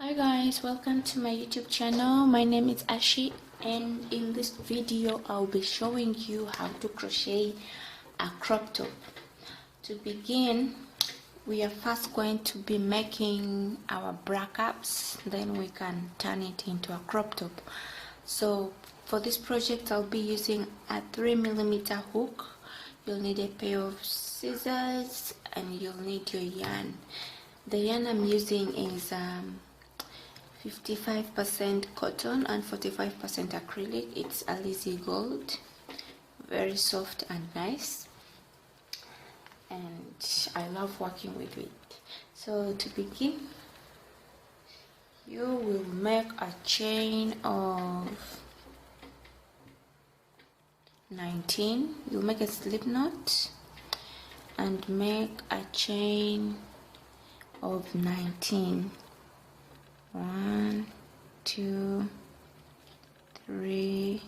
Hi guys, welcome to my YouTube channel. My name is Ashi, and in this video I'll be showing you how to crochet a crop top. To begin, we are first going to be making our bra caps, then we can turn it into a crop top. So for this project I'll be using a 3mm hook. You'll need a pair of scissors and you'll need your yarn. The yarn I'm using is 55% cotton and 45% acrylic. It's Alize Gold, very soft and nice, and I love working with it. So to begin, you will make a chain of 19. You'll make a slip knot and make a chain of 19. 1, 2, 3,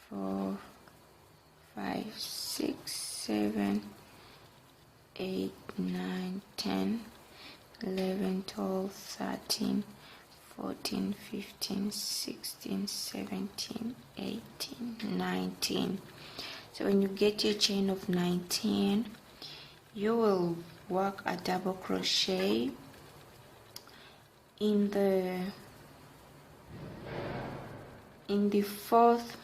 4, 5, 6, 7, 8, 9, 10, 11, 12, 13, 14, 15, 16, 17, 18, 19. So when you get your chain of 19, you will work a double crochet in the fourth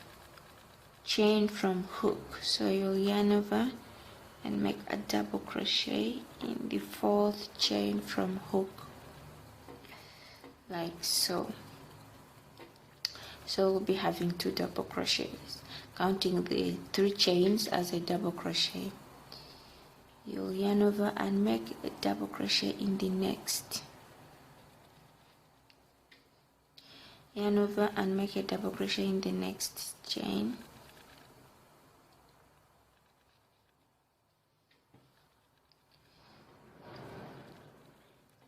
chain from hook. So you'll yarn over and make a double crochet in the fourth chain from hook, like so. So we'll be having 2 double crochets, counting the 3 chains as a double crochet. You'll yarn over and make a double crochet in the next. Yarn over and make a double crochet in the next chain.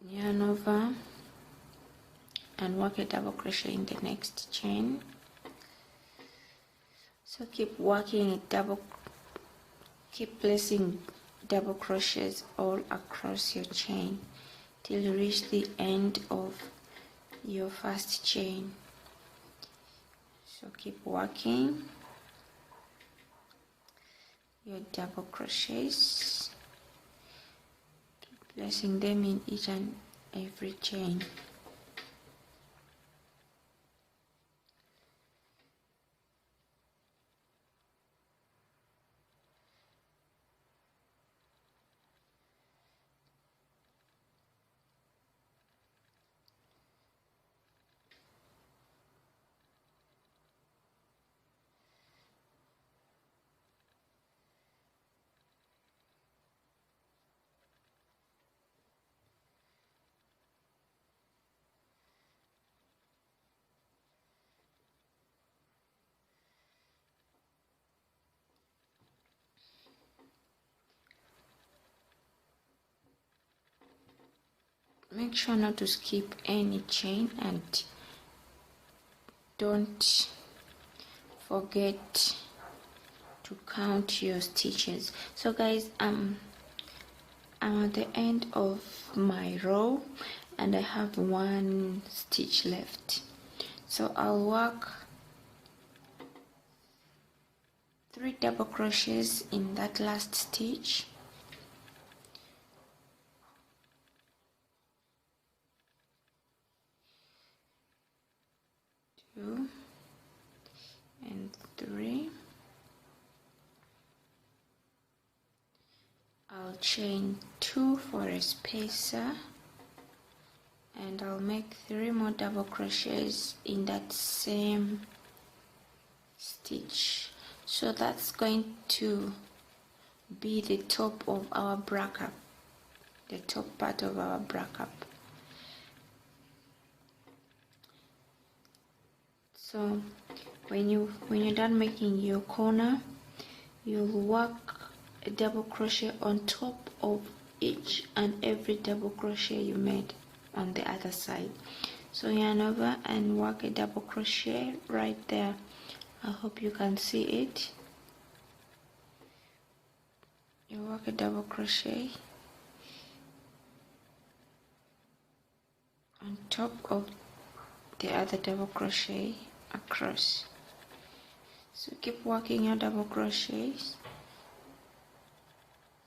Yarn over and work a double crochet in the next chain. So keep working keep placing double crochets all across your chain till you reach the end of your first chain. So keep working your double crochets, keep placing them in each and every chain. Make sure not to skip any chain and don't forget to count your stitches. So guys, I'm at the end of my row and I have 1 stitch left. So I'll work 3 double crochets in that last stitch. 2 and 3. I'll chain 2 for a spacer and I'll make 3 more double crochets in that same stitch. So that's going to be the top of our bra cap, the top part of our bra cap. So when you're done making your corner, you'll work a double crochet on top of each and every double crochet you made on the other side. So yarn over and work a double crochet right there. I hope you can see it. You work a double crochet on on top of the other double crochet across. So keep working your double crochets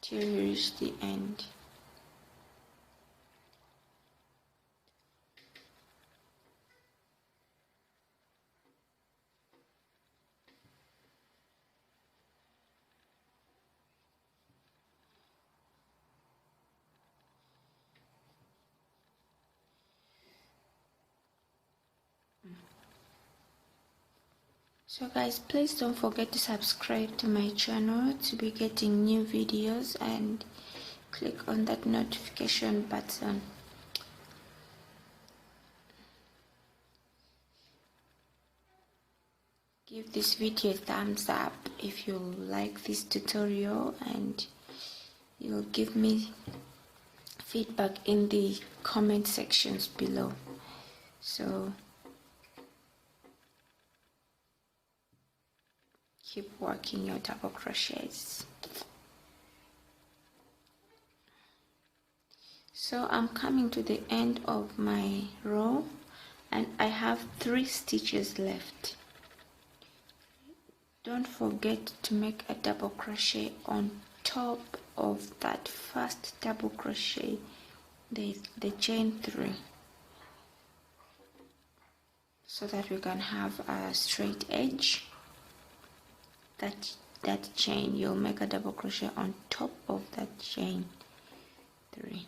till you reach the end. So guys, please don't forget to subscribe to my channel to be getting new videos, and click on that notification button. Give this video a thumbs up if you like this tutorial, and you'll give me feedback in the comment sections below. So keep working your double crochets. So I'm coming to the end of my row and I have 3 stitches left. Don't forget to make a double crochet on top of that first double crochet, the chain 3, so that we can have a straight edge. That chain, you'll make a double crochet on top of that chain 3.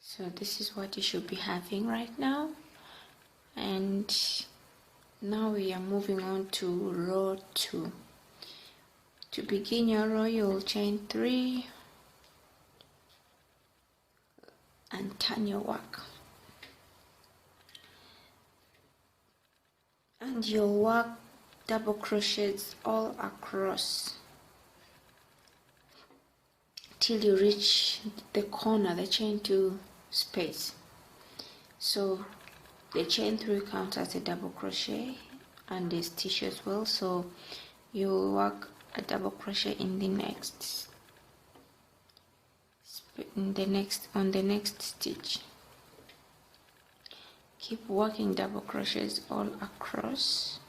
So this is what you should be having right now. And now we are moving on to row 2. To begin your row, you'll chain 3 and turn your work, and you'll work double crochets all across till you reach the corner, the chain 2 space. So the chain 3 counts as a double crochet and a stitch as well, so you'll work a double crochet in the next on the next stitch. Keep working double crochets all across.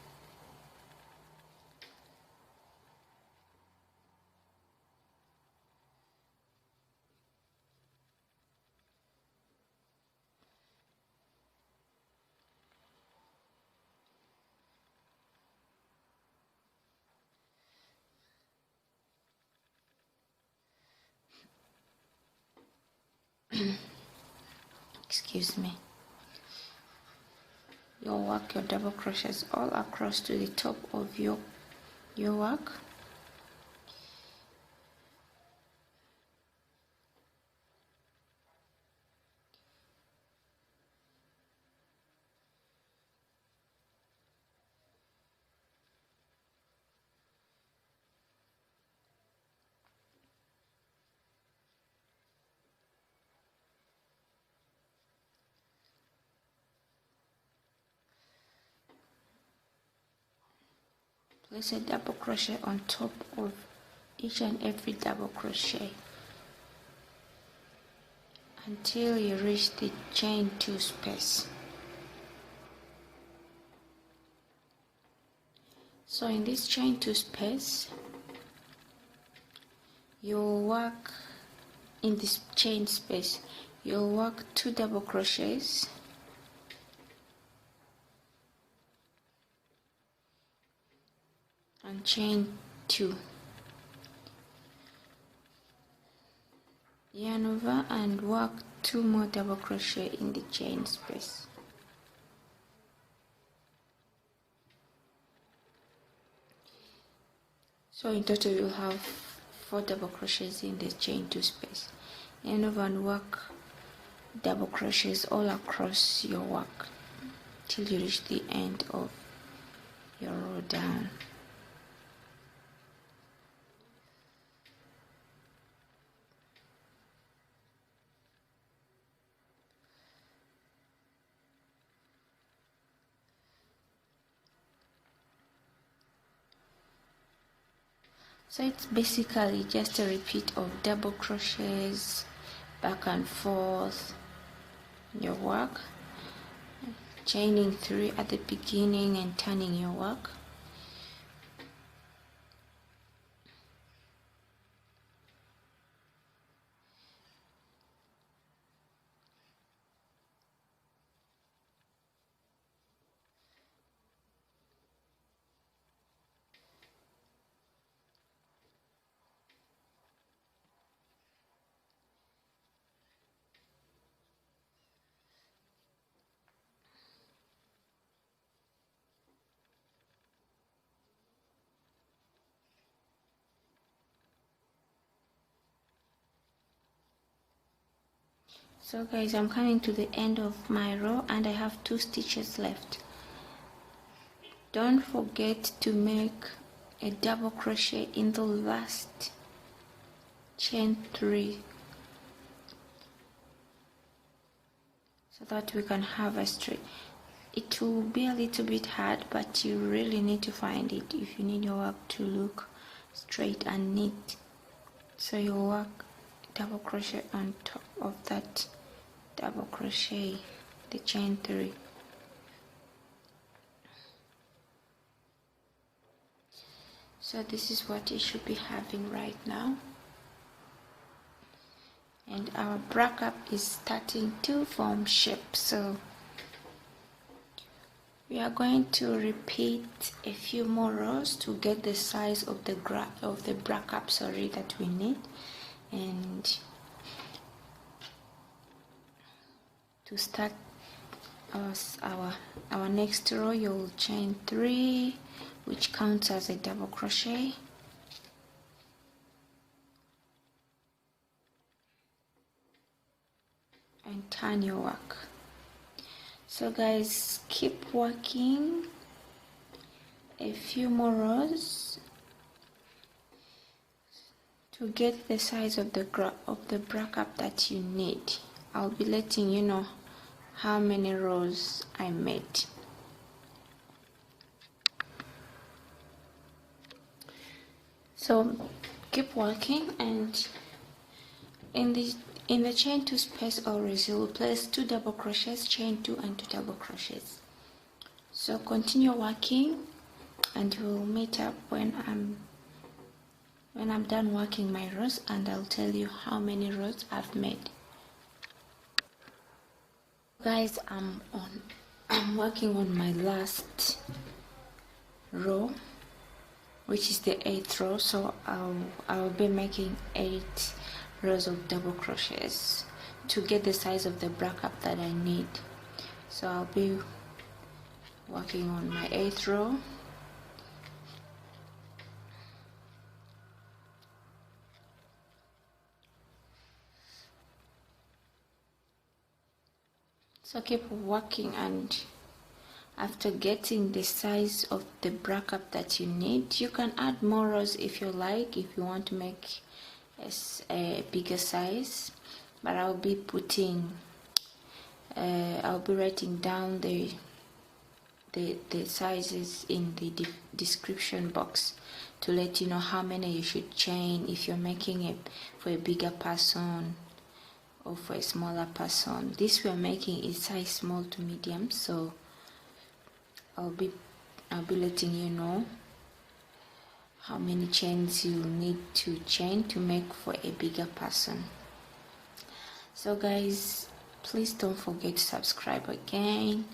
Excuse me. You'll work your double crochets all across to the top of your work. Place a double crochet on top of each and every double crochet until you reach the chain 2 space. So in this chain 2 space, you'll work in this chain space, you'll work 2 double crochets and chain 2, yarn over and work 2 more double crochet in the chain space. So in total you'll have 4 double crochets in the chain 2 space. Yarn over and work double crochets all across your work till you reach the end of your row down. So it's basically just a repeat of double crochets back and forth in your work, chaining 3 at the beginning and turning your work. So guys, I'm coming to the end of my row and I have 2 stitches left. Don't forget to make a double crochet in the last chain 3 so that we can have a straight. It will be a little bit hard, but you really need to find it if you need your work to look straight and neat. So you'll work double crochet on top of that double crochet, the chain 3. So this is what you should be having right now, and our bracket is starting to form shape. So we are going to repeat a few more rows to get the size of the bracket, that we need. And to start our next row, you'll chain 3, which counts as a double crochet, and turn your work. So guys, keep working a few more rows to get the size of the bracket that you need. I'll be letting you know how many rows I made. So keep working, and in the chain 2 space always you will place 2 double crochets, chain 2 and 2 double crochets. So continue working and we'll meet up when I'm done working my rows, and I'll tell you how many rows I've made. Guys, I'm working on my last row, which is the 8th row. So I'll be making 8 rows of double crochets to get the size of the bracket that I need. So I'll be working on my 8th row. So keep working, and after getting the size of the bracket that you need, you can add more rows if you like, if you want to make a bigger size. But I'll be writing down the sizes in the description box to let you know how many you should chain if you're making it for a bigger person or for a smaller person. This we're making is size small to medium, so I'll be letting you know how many chains you need to chain to make for a bigger person. So guys, please don't forget to subscribe again.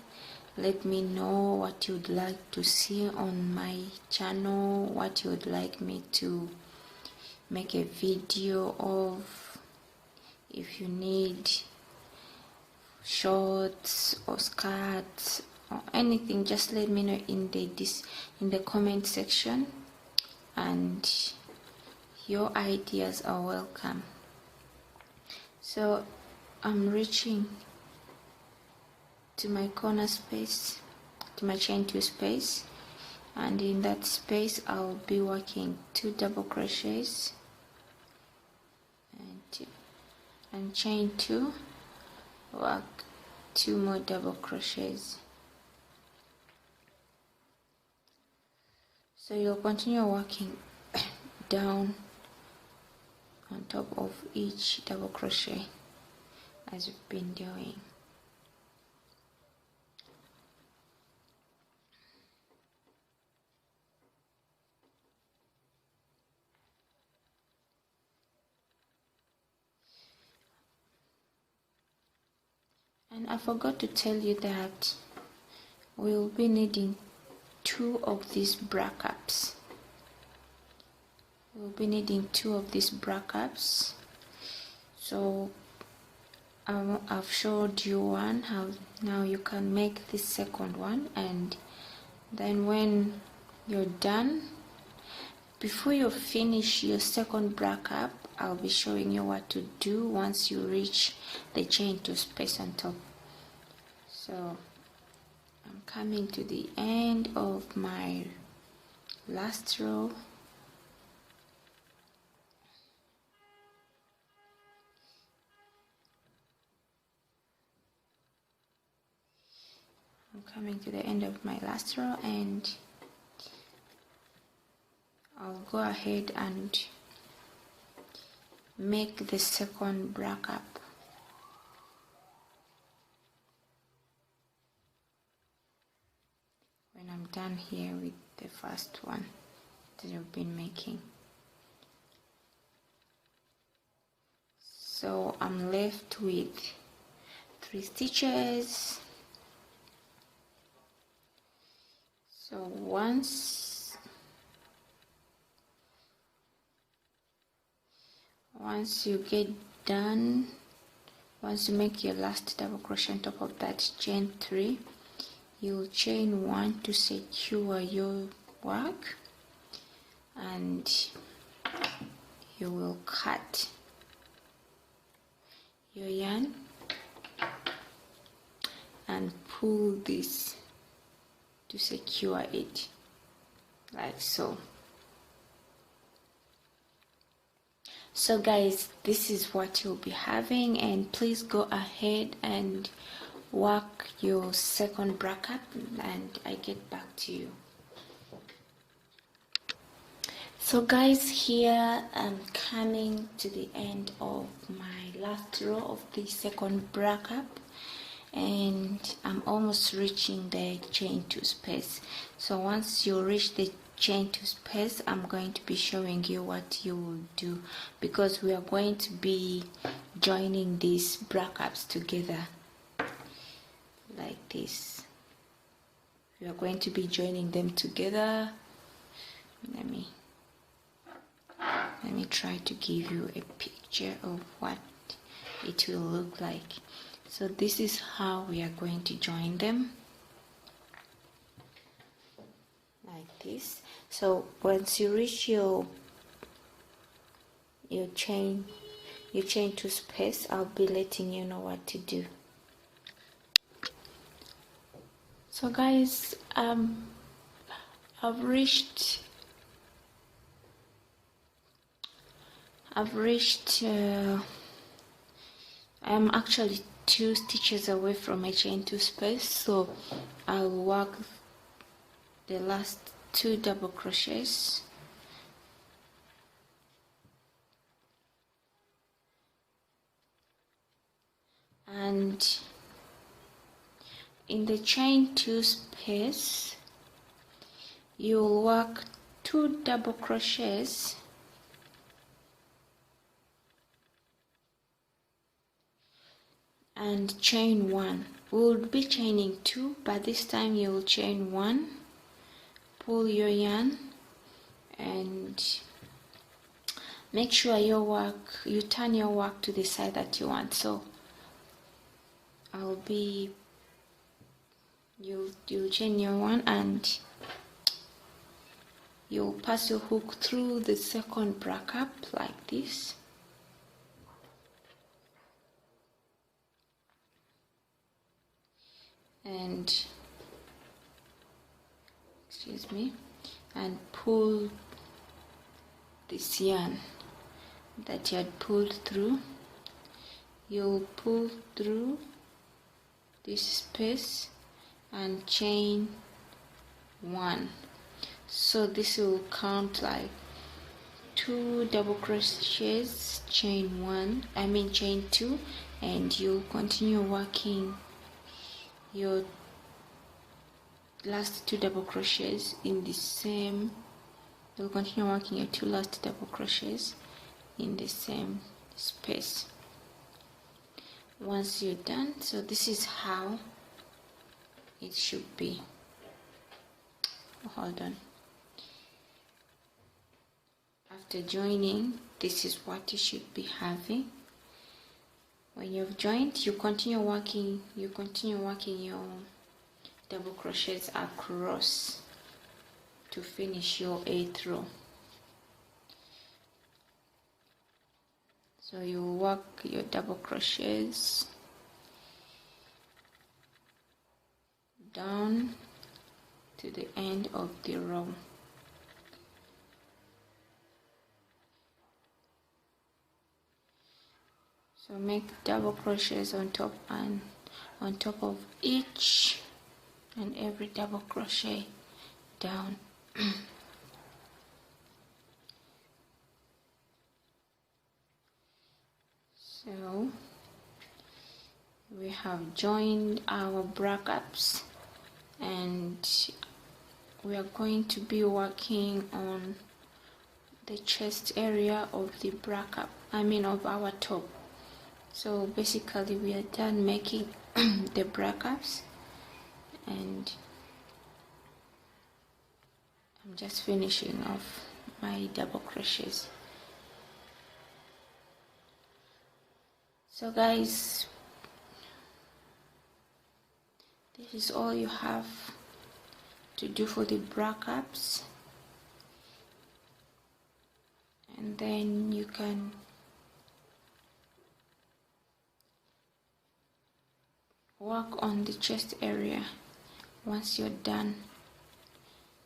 Let me know what you'd like to see on my channel, what you would like me to make a video of. If you need shorts or skirts or anything, just let me know in the comment section, and your ideas are welcome. So I'm reaching to my corner space, to my chain 2 space, and in that space I'll be working 2 double crochets and chain 2, work 2 more double crochets. So you'll continue working down on top of each double crochet as we've been doing. And I forgot to tell you that we'll be needing 2 of these bra caps. We'll be needing 2 of these bra caps. So I've showed you one, how now you can make this second one, and then when you're done, before you finish your second bra cap, I'll be showing you what to do once you reach the chain 2 space on top. So I'm coming to the end of my last row. I'm coming to the end of my last row, and I'll go ahead and make the second bra cap. When I'm done here with the first one that I've been making. So I'm left with 3 stitches. So once you get done, once you make your last double crochet on top of that chain 3, you'll chain 1 to secure your work, and you will cut your yarn and pull this to secure it, like so. So guys, this is what you'll be having, and please go ahead and work your second bra cap, and I get back to you. So guys, here I'm coming to the end of my last row of the second bra cap, and I'm almost reaching the chain 2 space. So once you reach the chain 2 space, I'm going to be showing you what you will do, because we are going to be joining these bra caps together like this. We are going to be joining them together. Let me try to give you a picture of what it will look like. So this is how we are going to join them, like this. So once you reach your chain 2 space, I'll be letting you know what to do. So guys, I've reached I'm actually 2 stitches away from my chain 2 space, so I'll work the last 2 double crochets, and in the chain 2 space you'll work 2 double crochets and chain 1. We'll be chaining 2, but this time you'll chain 1, pull your yarn, and make sure you turn your work to the side that you want. So you'll chain your 1, and you'll pass your hook through the second bra cap like this, and and pull this yarn that you had pulled through. You'll pull through this space and chain 1. So this will count like 2 double crochets, chain 2, and you'll continue working your last 2 double crochets in the same. You'll continue working your 2 last double crochets in the same space once you're done. So this is how it should be. Hold on. After joining, this is what you should be having. When you've joined, you continue working your double crochets across to finish your 8th row. So you work your double crochets down to the end of the row. So make double crochets on top of each and every double crochet down. So we have joined our brackets, and we are going to be working on the chest area of the bracket, of our top. So basically we are done making the brackets, and I'm just finishing off my double crochets. So guys, this is all you have to do for the brackets, and then you can work on the chest area once you're done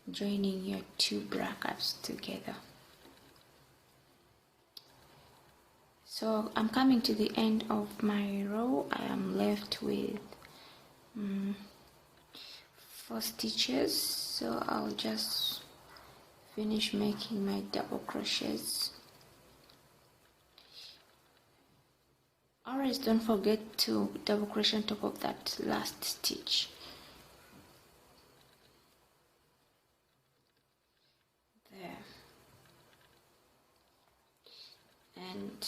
joining your 2 brackets together. So I'm coming to the end of my row. I am left with 4 stitches, so I'll just finish making my double crochets. Always don't forget to double crochet on top of that last stitch. There. And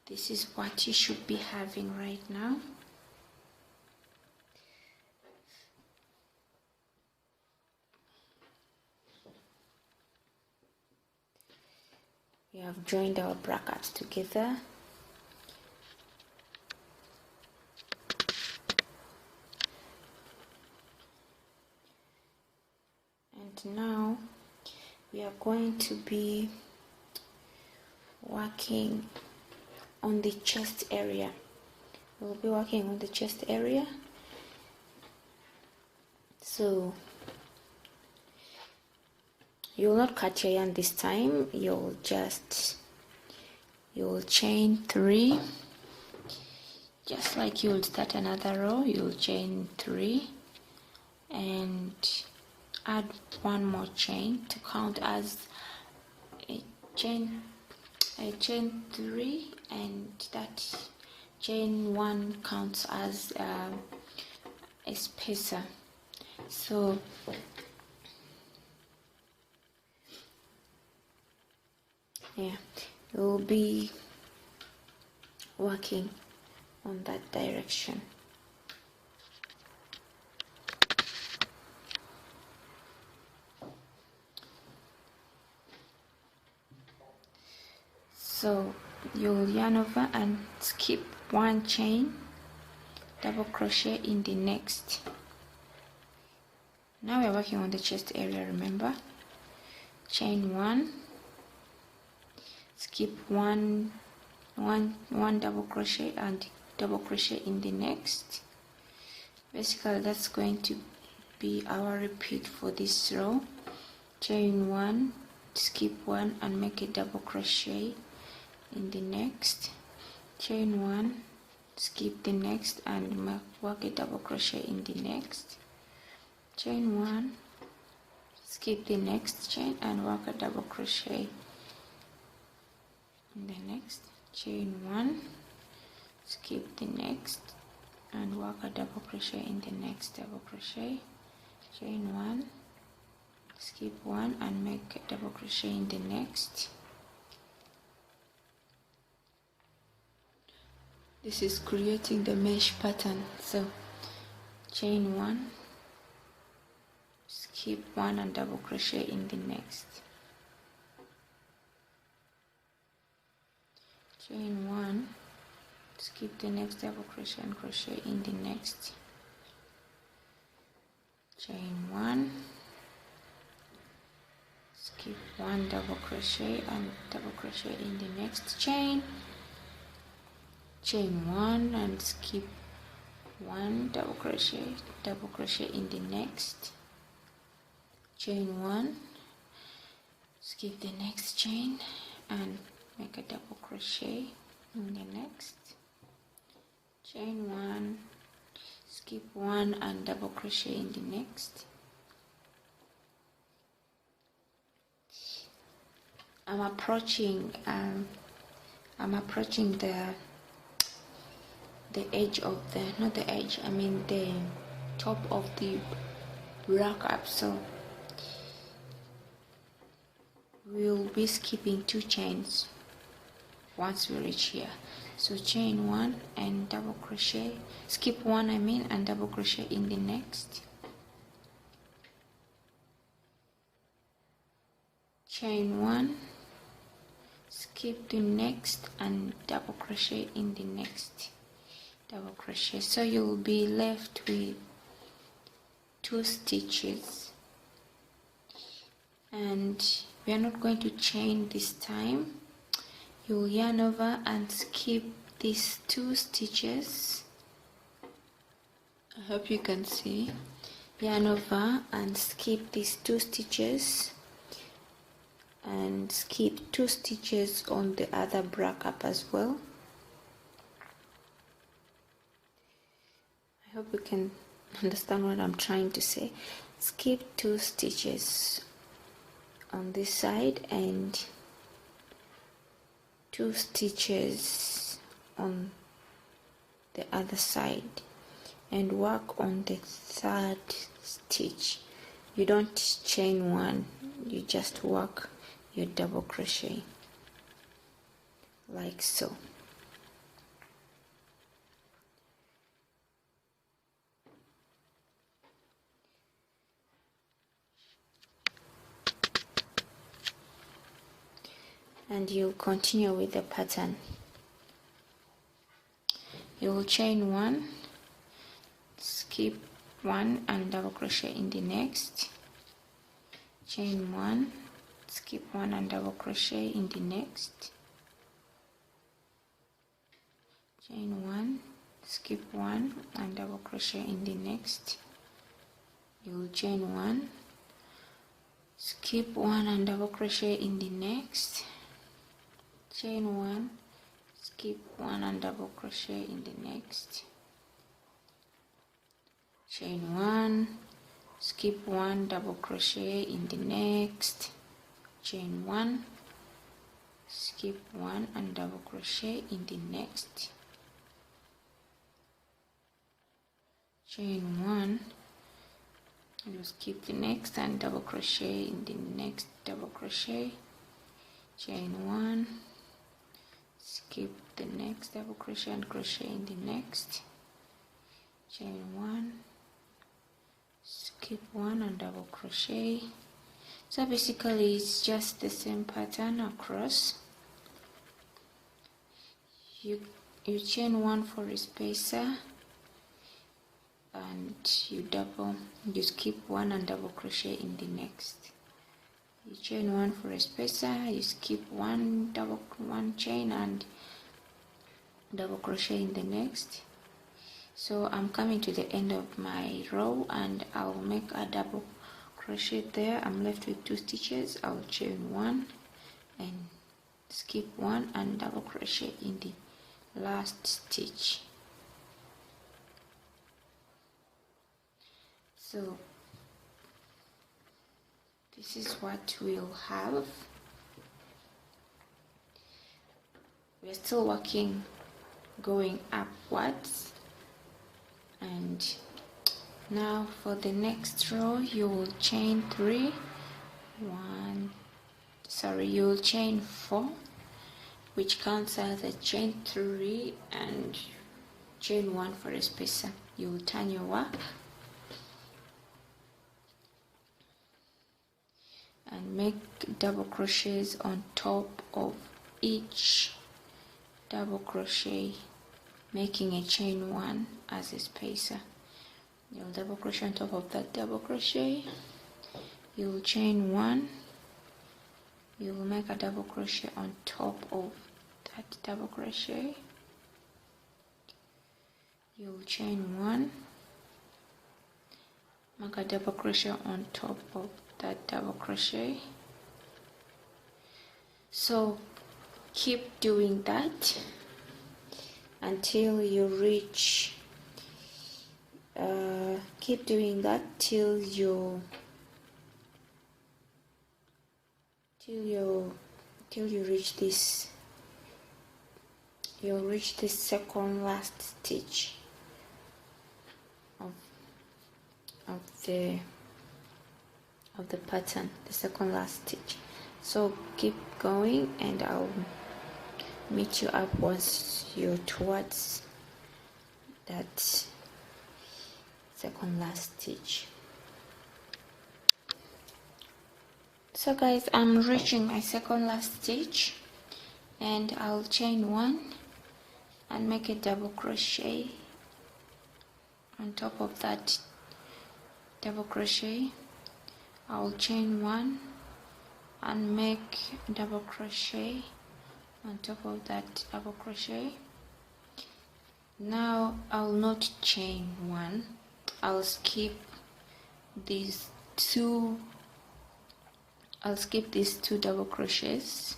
this is what you should be having right now. We have joined our brackets together. And now we are going to be working on the chest area. We'll be working on the chest area. So you'll not cut your yarn this time. You'll chain 3, just like you'll start another row. You'll chain 3 and add 1 more chain to count as a chain 3, and that chain 1 counts as a spacer. So yeah, you'll be working on that direction. So you'll yarn over and skip 1 chain, double crochet in the next. Now we're working on the chest area, remember? Chain 1, skip one double crochet and double crochet in the next. Basically that's going to be our repeat for this row. Chain 1, skip 1 and make a double crochet in the next. Chain 1, skip the next and work a double crochet in the next. Chain 1, skip the next chain and work a double crochet in the next, chain 1, skip the next and work a double crochet in the next double crochet, chain 1, skip 1 and make a double crochet in the next. This is creating the mesh pattern. So chain 1, skip 1 and double crochet in the next, chain 1, skip the next double crochet and crochet in the next, chain 1, skip 1 double crochet and double crochet in the next chain, chain 1 and skip 1 double crochet in the next, chain 1, skip the next chain and make a double crochet in the next, chain 1, skip 1 and double crochet in the next. I'm approaching the edge of the, not the edge, I mean the top of the rack up, so we'll be skipping 2 chains once we reach here. So chain 1 and double crochet, skip 1 I mean, and double crochet in the next, chain 1, skip the next and double crochet in the next double crochet. So you'll be left with 2 stitches, and we are not going to chain this time. You'll yarn over and skip these 2 stitches. I hope you can see. Yarn over and skip these 2 stitches and skip 2 stitches on the other brack up as well. I hope you can understand what I'm trying to say. Skip 2 stitches on this side and 2 stitches on the other side, and work on the 3rd stitch. You don't chain 1, you just work your double crochet like so. And you'll continue with the pattern. You will chain 1, skip 1 and double crochet in the next, chain 1, skip 1 and double crochet in the next, chain 1, skip 1 and double crochet in the next. You will chain 1, skip 1 and double crochet in the next, chain 1, skip 1 and double crochet in the next, chain 1, skip 1 double crochet in the next, chain 1, skip 1 and double crochet in the next, chain 1, you skip the next and double crochet in the next double crochet, chain 1, skip the next double crochet and crochet in the next, chain 1, skip 1 and double crochet. So basically it's just the same pattern across. You chain 1 for a spacer and you skip 1 and double crochet in the next. You chain 1 for a spacer, you skip 1 chain and double crochet in the next. So I'm coming to the end of my row and I'll make a double crochet there. I'm left with 2 stitches. I'll chain 1 and skip 1 and double crochet in the last stitch. So this is what we'll have. We're still working, going upwards. And now for the next row, you will chain 3, you will chain 4, which counts as a chain 3 and chain 1 for a spacer. You will turn your work and make double crochets on top of each double crochet, making a chain 1 as a spacer. You'll double crochet on top of that double crochet, you'll chain 1, you will make a double crochet on top of that double crochet, you'll chain 1, make a double crochet on top of that double crochet. So keep doing that until you reach keep doing that till you reach this. You'll reach the second last stitch of the pattern, the second last stitch. So keep going and I'll meet you up once you're towards that second last stitch. So guys, I'm reaching my second last stitch and I'll chain 1 and make a double crochet on top of that double crochet. I'll chain 1 and make a double crochet on top of that double crochet. Now I'll not chain 1, I'll skip these two double crochets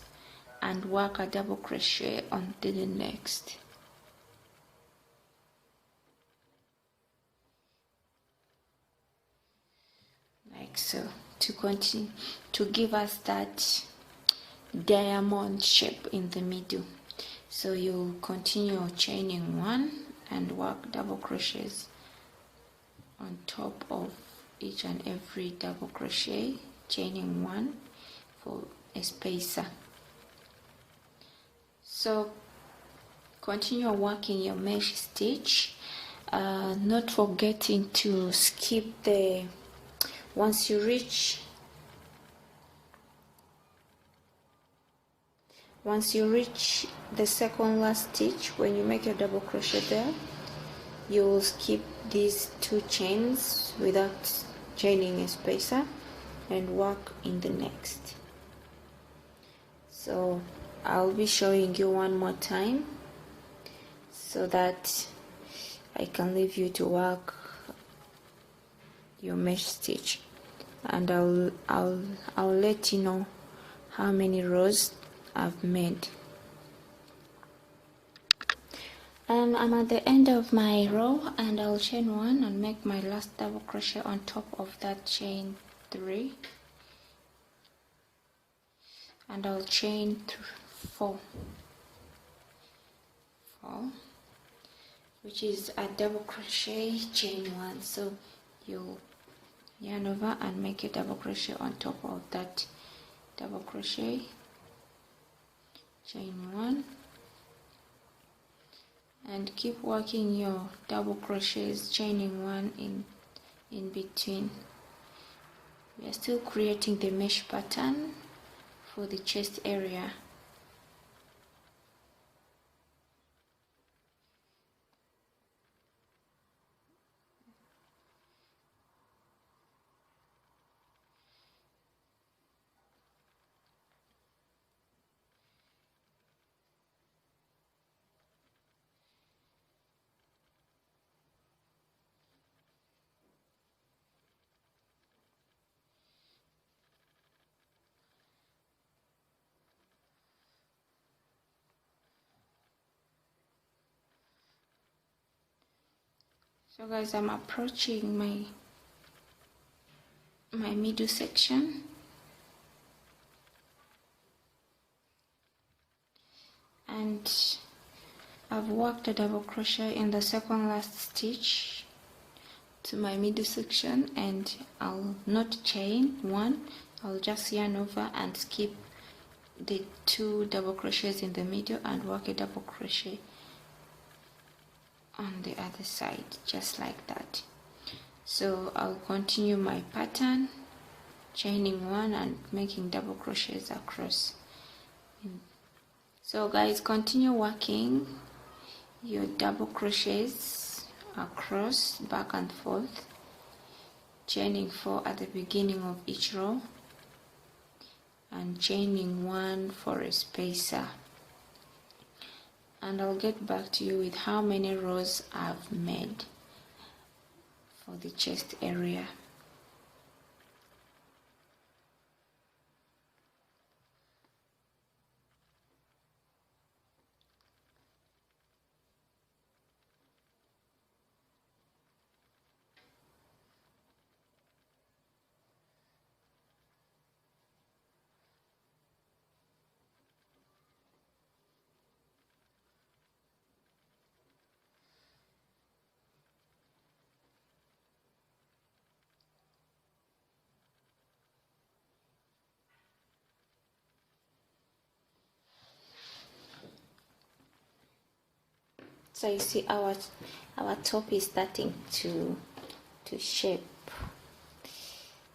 and work a double crochet onto the next. Like so, to continue to give us that diamond shape in the middle. So you'll continue chaining 1 and work double crochets on top of each and every double crochet, chaining 1 for a spacer. So continue working your mesh stitch, not forgetting to skip the once you reach the second last stitch. When you make your double crochet there, you will skip these 2 chains without chaining a spacer and work in the next. So I'll be showing you one more time so that I can leave you to work your mesh stitch, and I'll let you know how many rows I've made. I'm at the end of my row and I'll chain 1 and make my last double crochet on top of that chain 3, and I'll chain 4, which is a double crochet, chain 1. So you'll yarn over and make a double crochet on top of that double crochet, chain 1, and keep working your double crochets, chaining 1 in between. We are still creating the mesh pattern for the chest area. So guys, I'm approaching my middle section. and I've worked a double crochet in the second last stitch to my middle section, and I'll not chain one, I'll just yarn over and skip the 2 double crochets in the middle and work a double crochet on the other side, just like that. So I'll continue my pattern, chaining one and making double crochets across. So guys, continue working your double crochets across, back and forth, chaining 4 at the beginning of each row and chaining 1 for a spacer. And I'll get back to you with how many rows I've made for the chest area. So you see our top is starting to shape.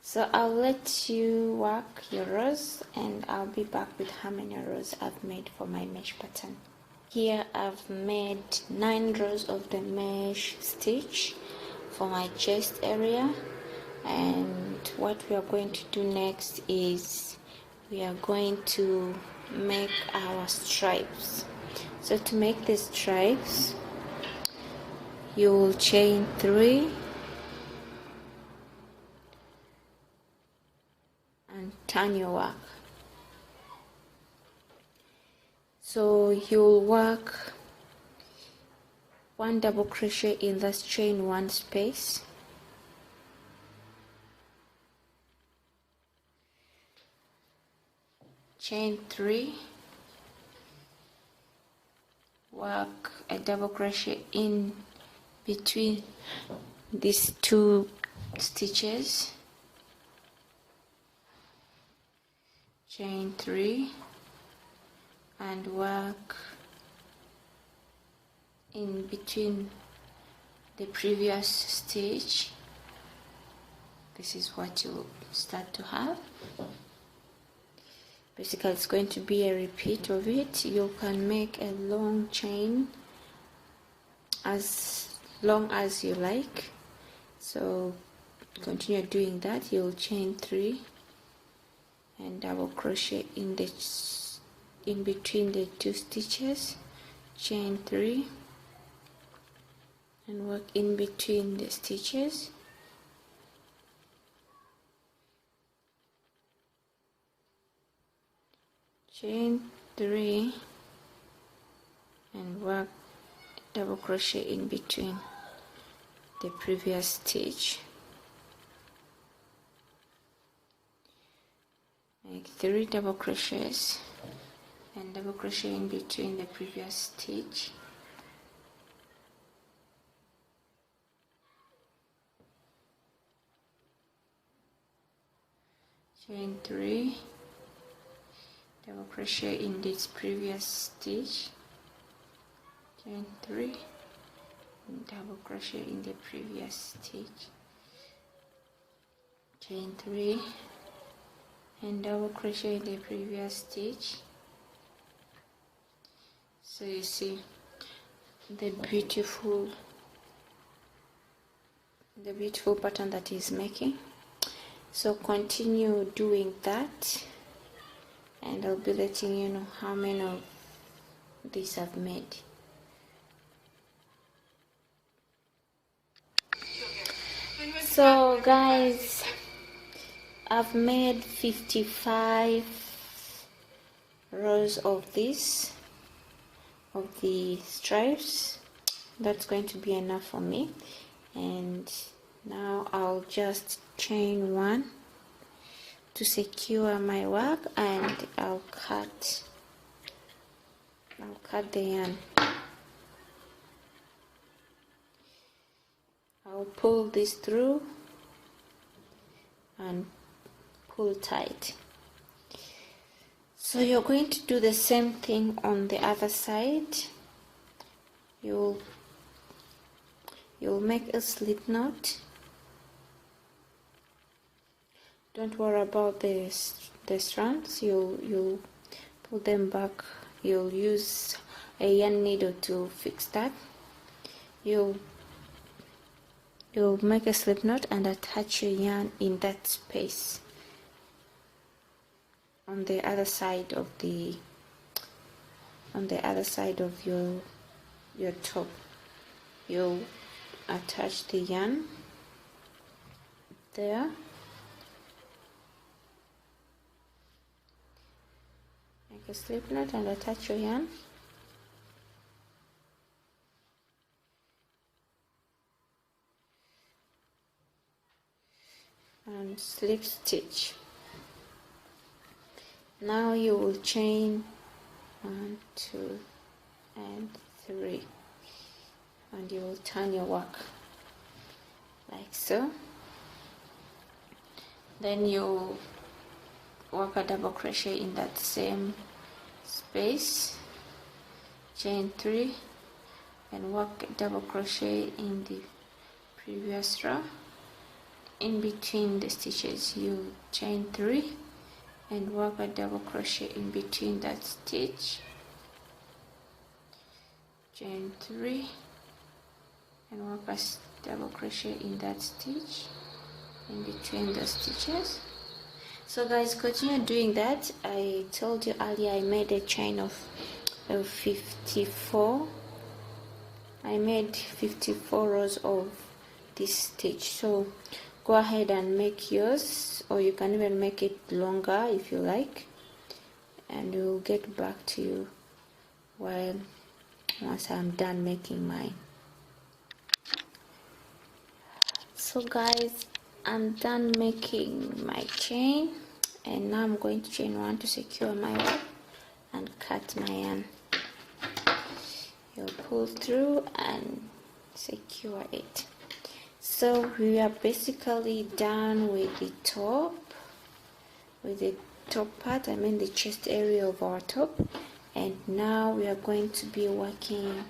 So I'll let you work your rows and I'll be back with how many rows I've made for my mesh pattern. Here I've made 9 rows of the mesh stitch for my chest area, and what we are going to do next is we are going to make our stripes. So to make the stripes, you will chain 3 and turn your work. So you'll work 1 double crochet in this chain 1 space, chain 3, work a double crochet in between these 2 stitches, chain 3 and work in between the previous stitch. This is what you start to have. Basically it's going to be a repeat of it. You can make a long chain as long as you like, so continue doing that. You'll chain 3 and double crochet in between the 2 stitches, chain 3 and work in between the stitches, chain 3 and work double crochet in between the previous stitch, make 3 double crochets and double crochet in between the previous stitch, chain 3, double crochet in this previous stitch, chain 3 and double crochet in the previous stitch, chain 3 and double crochet in the previous stitch. So you see the beautiful pattern that is making. So continue doing that and I'll be letting you know how many of these I've made. So guys, I've made 55 rows of this, of the stripes. That's going to be enough for me. And now I'll just chain 1 to secure my work, and I'll cut I'll cut the yarn. I'll pull this through and pull tight. So you're going to do the same thing on the other side. You'll make a slip knot. Don't worry about the strands. You'll pull them back. You'll use a yarn needle to fix that. You'll make a slip knot and attach your yarn in that space on the other side of your top. You'll attach the yarn there. Make a slip knot and attach your yarn. And slip stitch. Now you will chain 1, 2, and 3, and you will turn your work like so. Then you work a double crochet in that same space, chain 3, and work a double crochet in the previous row. In between the stitches, you chain 3 and work a double crochet in between that stitch, chain 3 and work a double crochet in that stitch in between the stitches. So guys, continue doing that. I told you earlier I made a chain of 54. I made 54 rows of this stitch, so go ahead and make yours, or you can even make it longer if you like, and we'll get back to you once I'm done making mine. So guys, I'm done making my chain, and now I'm going to chain 1 to secure my work and cut my yarn. You'll pull through and secure it. So we are basically done with the top part, I mean the chest area of our top, and now we are going to be working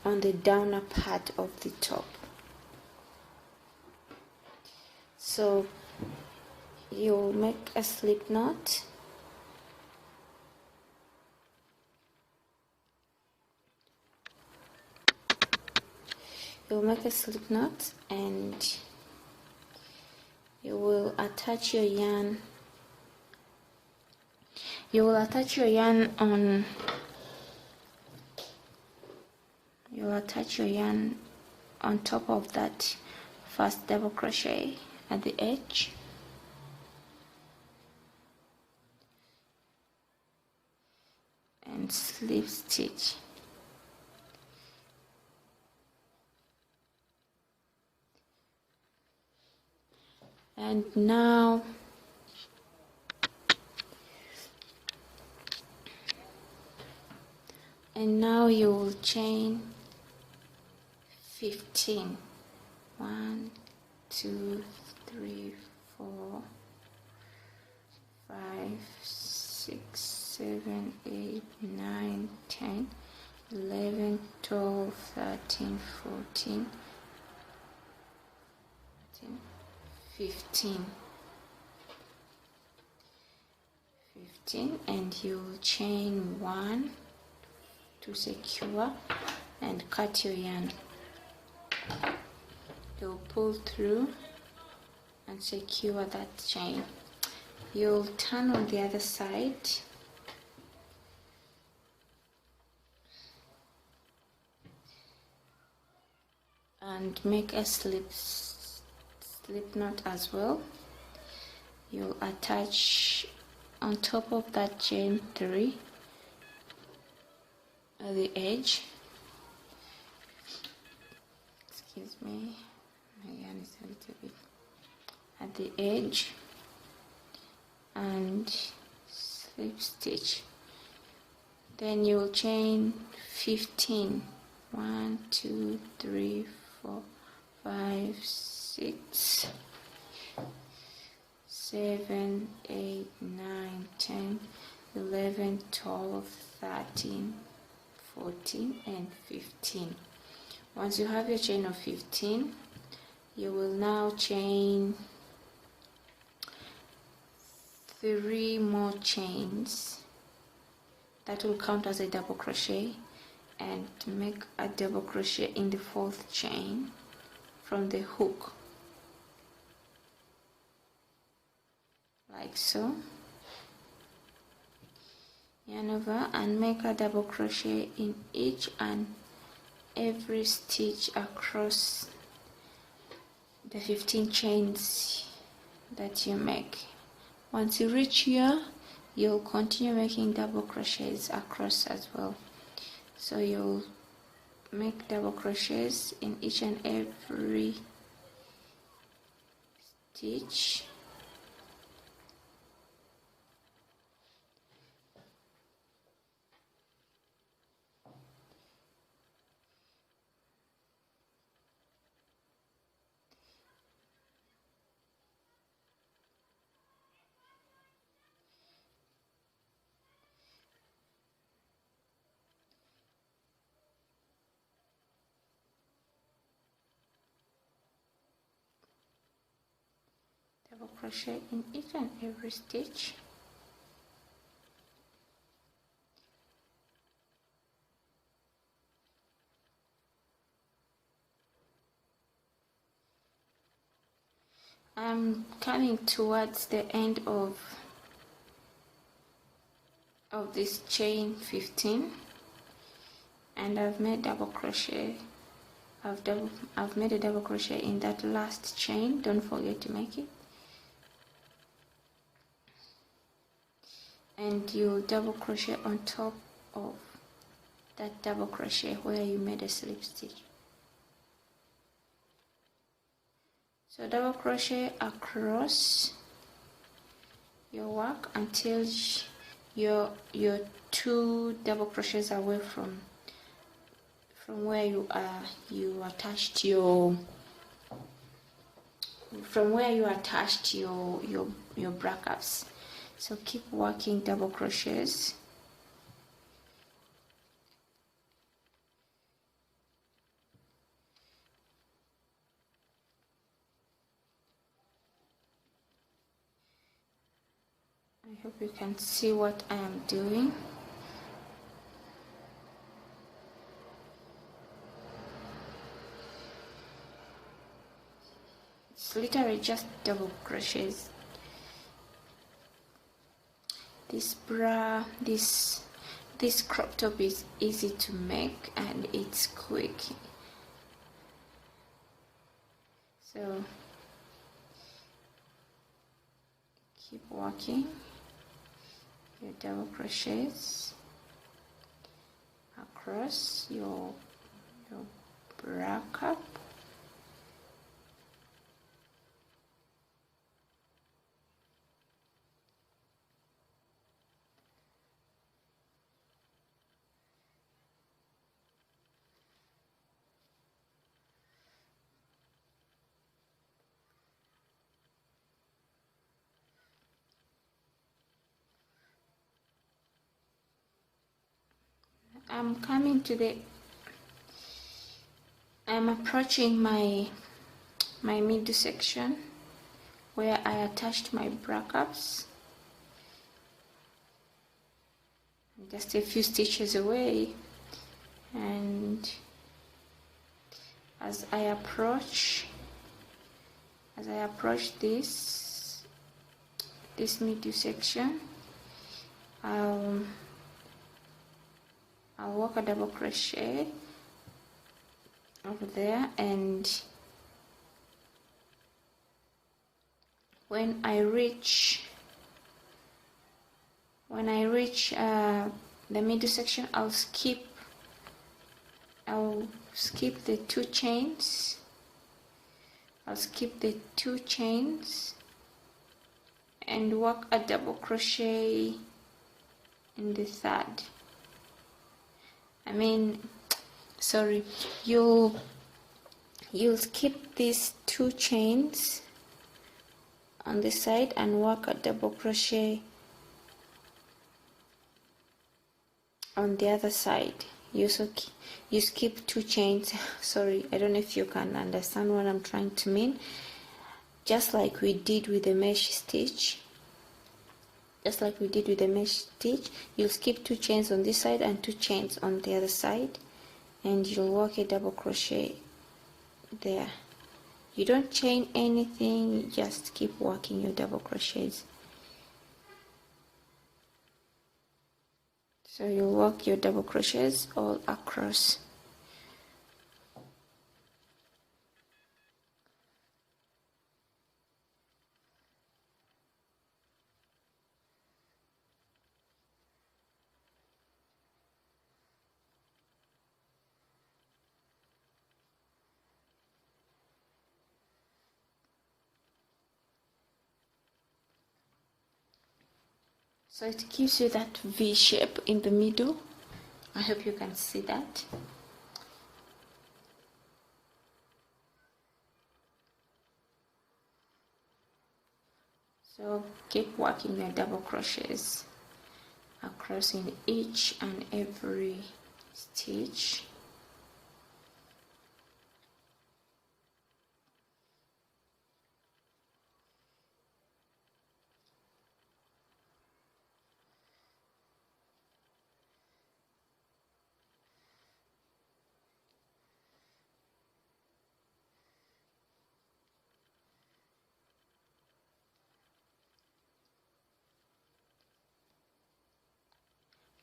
on the downer part of the top. So you'll make a slip knot, and you will attach your yarn. On top of that first double crochet at the edge, and slip stitch. And now you will chain 15. 1, 2, 3, 4, 5, 6, 7, 8, 9, 10, 11, 12, 13, 14, 15, and you will chain 1 to secure and cut your yarn. You'll pull through and secure that chain. You'll turn on the other side and make a slip knot as well. You'll attach on top of that chain 3 at the edge. Excuse me, my yarn is a little bit at the edge, and slip stitch. then you'll chain 15. 1 2 3 4 5 6 7 8 9 10 11 12 13 14 and 15. Once you have your chain of 15, you will now chain 3 more chains. That will count as a double crochet, and make a double crochet in the 4th chain from the hook, like so. Yarn over and make a double crochet in each and every stitch across the 15 chains that you make. Once you reach here, you'll continue making double crochets across as well. So you'll make double crochets in each and every stitch. Double crochet in each and every stitch. I'm coming towards the end of this chain 15, and I've made double crochet. I've made a double crochet in that last chain. Don't forget to make it. And you double crochet on top of that double crochet where you made a slip stitch. So double crochet across your work until your 2 double crochets away from where you attached your bra cups. So keep working double crochets. I hope you can see what I am doing. It's literally just double crochets. This crop top is easy to make and it's quick. So keep working your double crochets across your bra cup. I'm approaching my middle section where I attached my bra cups. Just a few stitches away, and as I approach this middle section, I'll work a double crochet over there, and when I reach the middle section, I'll skip the 2 chains. I'll skip the 2 chains and work a double crochet in the 3rd. sorry, you'll skip these 2 chains on this side and work a double crochet on the other side. You skip 2 chains. Sorry, I don't know if you can understand what I'm trying to mean. Just like we did with the mesh stitch, you'll skip 2 chains on this side and 2 chains on the other side, and you'll work a double crochet there. You don't chain anything, you just keep working your double crochets. So you'll work your double crochets all across. So it gives you that V shape in the middle. I hope you can see that. So keep working your double crochets across in each and every stitch.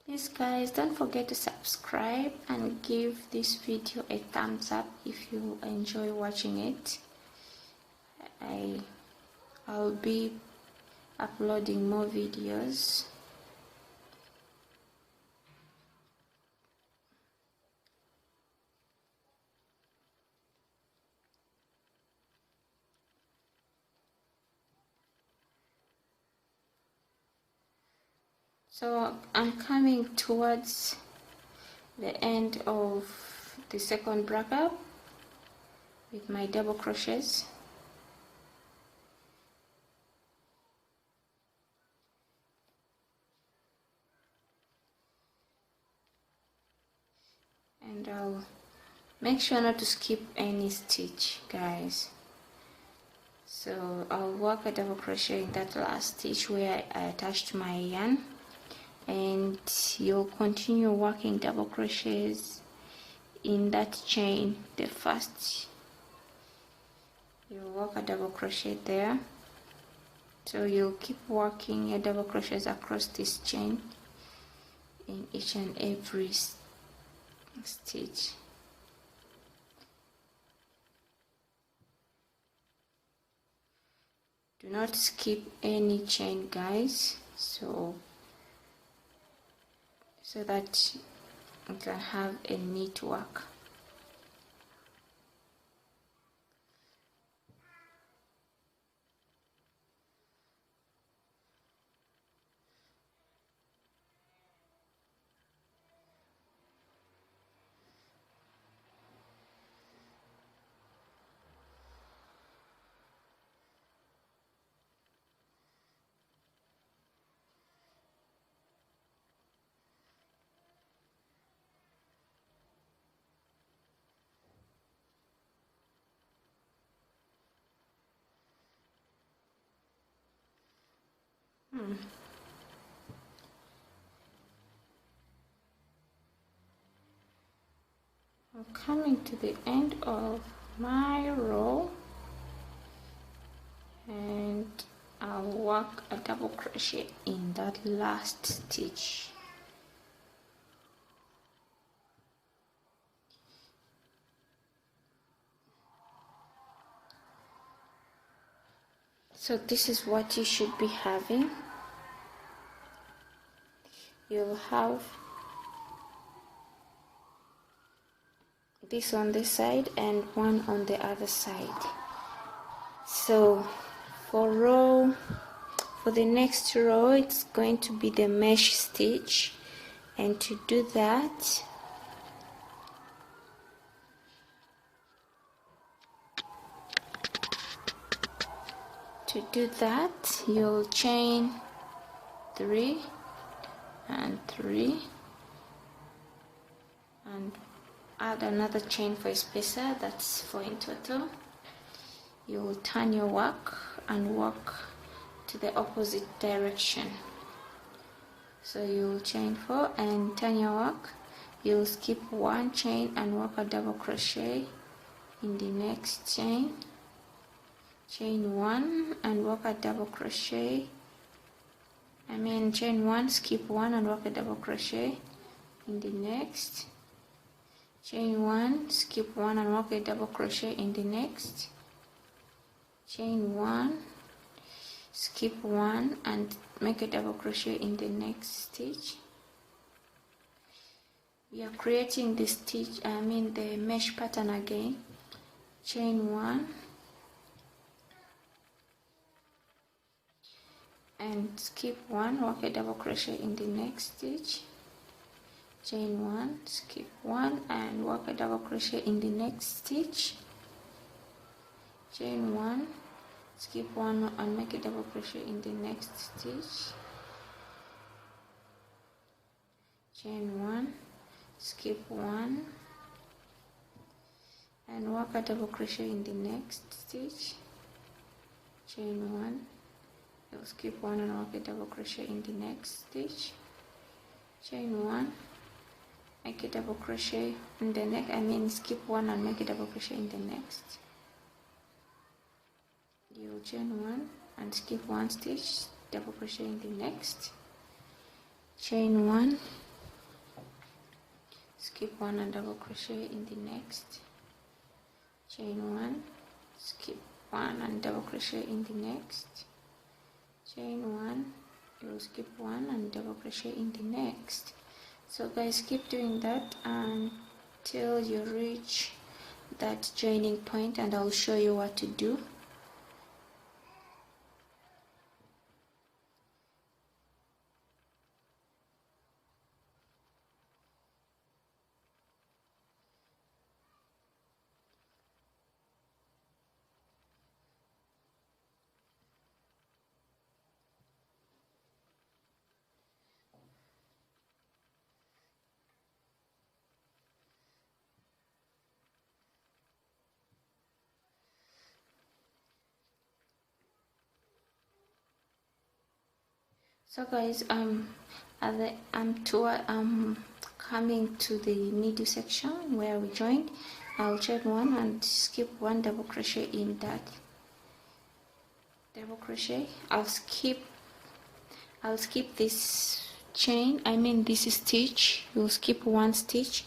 Please guys, don't forget to subscribe and give this video a thumbs up if you enjoy watching it. I'll be uploading more videos. So I'm coming towards the end of the second bracket with my double crochets. And I'll make sure not to skip any stitch, guys. So I'll work a double crochet in that last stitch where I attached my yarn, and you'll continue working double crochets in that chain. The first, you'll work a double crochet there, so you'll keep working your double crochets across this chain in each and every stitch. Do not skip any chain, guys, so that you can have a neat work. I'm coming to the end of my row, and I'll work a double crochet in that last stitch. So this is what you should be having. You'll have this on this side and one on the other side. So for the next row, it's going to be the mesh stitch, and to do that, To do that, you'll chain 3 and 3 and add another chain for a spacer. That's 4 in total. You'll turn your work and work to the opposite direction. So you'll chain 4 and turn your work. You'll skip 1 chain and work a double crochet in the next chain. Chain 1 and work a double crochet. Chain 1, skip 1 and work a double crochet in the next. Chain 1, skip 1 and work a double crochet in the next. Chain 1, skip 1 and make a double crochet in the next stitch. We are creating the stitch, the mesh pattern again. Chain 1 and skip 1, work a double crochet in the next stitch. Chain 1, skip 1 and work a double crochet in the next stitch. Chain 1, skip 1 and make a double crochet in the next stitch. Chain 1, skip 1 and work a double crochet in the next stitch. Chain 1, you'll skip 1 and work a double crochet in the next stitch. Chain 1, make a double crochet in the next, skip 1 and make a double crochet in the next. You'll chain 1 and skip 1 stitch, double crochet in the next. Chain 1, skip 1 and double crochet in the next. Chain 1, skip 1 and double crochet in the next. Chain 1, you'll skip 1 and double crochet in the next. So guys, keep doing that until you reach that joining point, and I'll show you what to do. So guys, I'm coming to the middle section where we joined. I'll chain 1 and skip 1 double crochet in that double crochet. I'll skip this chain, this stitch. You'll skip 1 stitch,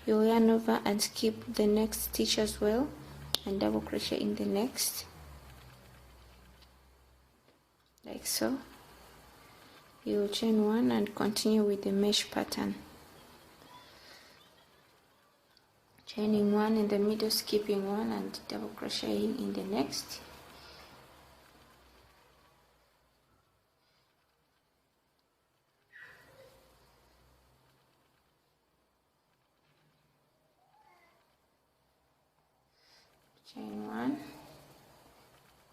you'll yarn over and skip the next stitch as well and double crochet in the next, like so. You'll chain 1 and continue with the mesh pattern, chaining 1 in the middle, skipping 1 and double crocheting in the next. Chain 1,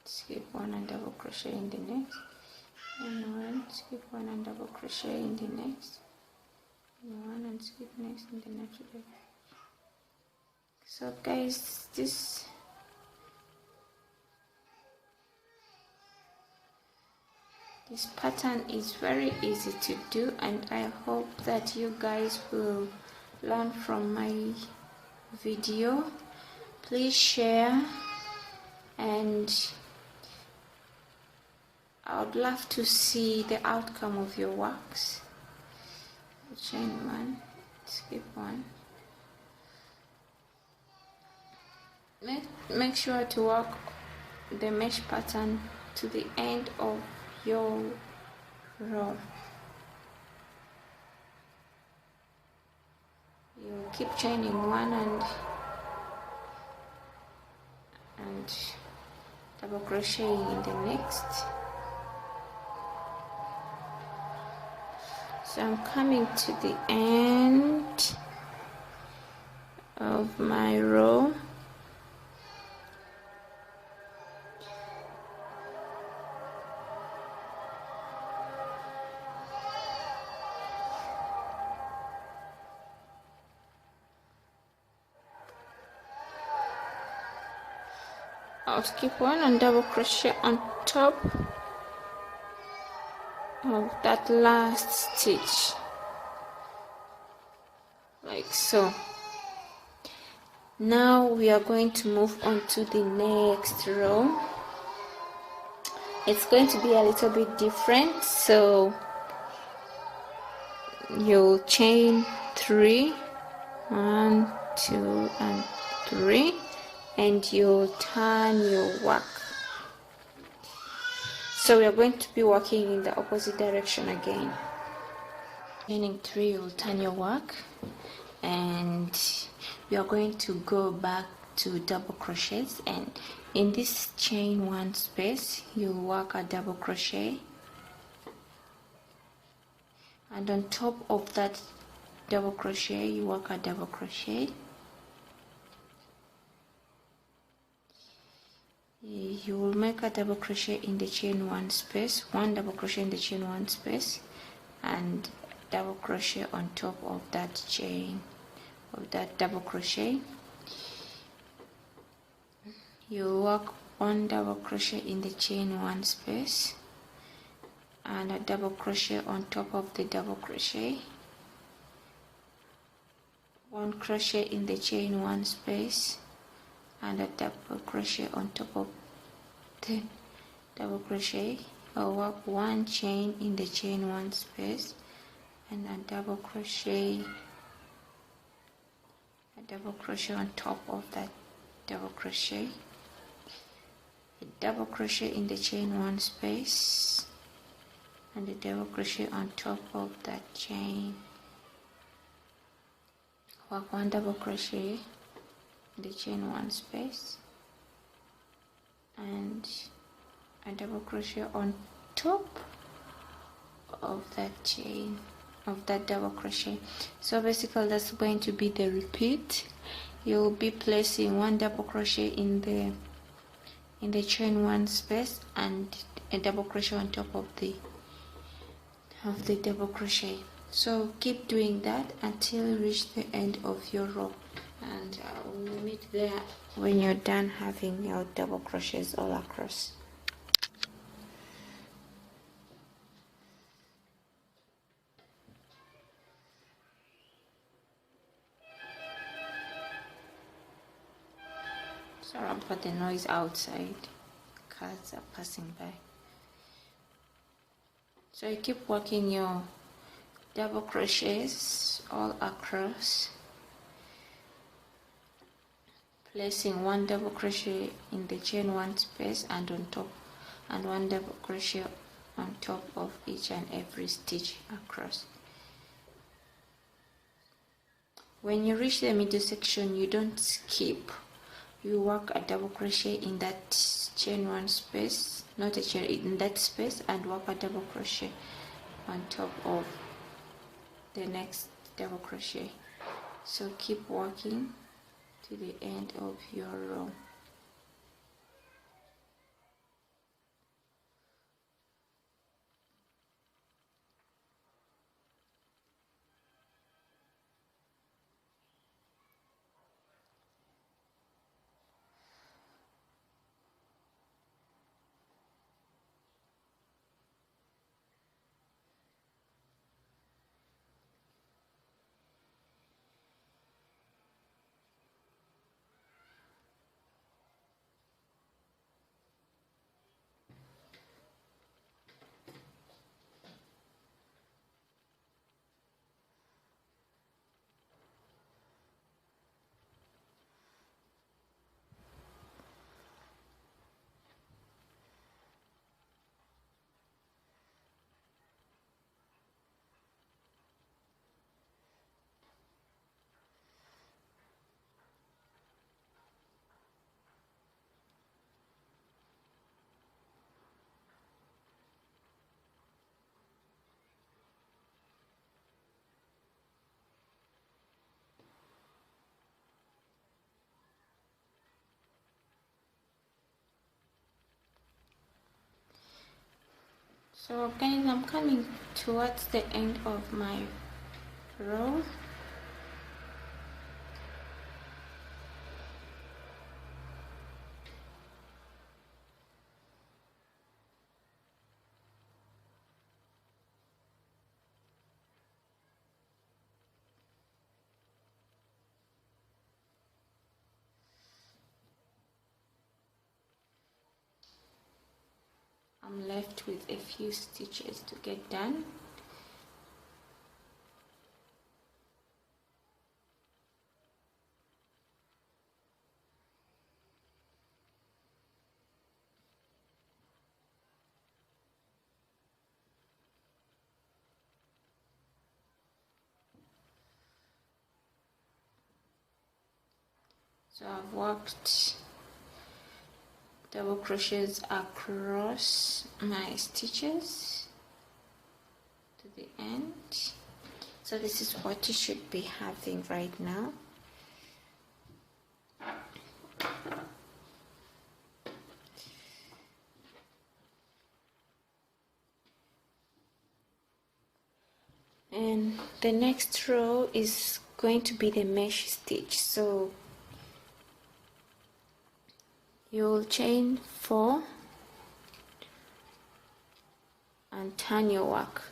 skip 1 and double crochet in the next. And 1, skip 1 and double crochet in the next. And 1 and skip next in the next. So guys, this pattern is very easy to do, and I hope that you guys will learn from my video. Please share, and I would love to see the outcome of your works. Chain 1, skip 1. Make sure to work the mesh pattern to the end of your row. You keep chaining 1 and double crocheting in the next. So I'm coming to the end of my row. I'll skip one and double crochet on top of that last stitch, like so. Now we are going to move on to the next row. It's going to be a little bit different, so you'll chain 3, 1, 2 and 3, and you'll turn your work. So we are going to be working in the opposite direction again. Chaining 3, you'll turn your work, and we are going to go back to double crochets, and in this chain 1 space you'll work a double crochet, and on top of that double crochet you work a double crochet. You will make a double crochet in the chain 1 space, 1 double crochet in the chain 1 space, and double crochet on top of that chain, of that double crochet. You work 1 double crochet in the chain 1 space and a double crochet on top of the double crochet, 1 crochet in the chain 1 space and a double crochet on top of the double crochet. I'll work 1 chain in the chain 1 space and a double crochet on top of that double crochet, a double crochet in the chain 1 space and a double crochet on top of that chain. Work 1 double crochet in the chain 1 space and a double crochet on top of that chain, of that double crochet. So basically that's going to be the repeat. You'll be placing 1 double crochet in the chain 1 space and a double crochet on top of the double crochet. So keep doing that until you reach the end of your row, and we'll meet there when you're done having your double crochets all across. Sorry for the noise outside, cars are passing by. So you keep working your double crochets all across, placing 1 double crochet in the chain 1 space and on top, and 1 double crochet on top of each and every stitch across. When you reach the middle section, you don't skip. You work a double crochet in that chain 1 space, not a chain, in that space, and work a double crochet on top of the next double crochet. So keep working to the end of your row. So guys, I'm coming towards the end of my row. I'm left with a few stitches to get done. So I've worked double crochets across my stitches to the end. So this is what you should be having right now. And the next row is going to be the mesh stitch. So you'll chain 4 and turn your work.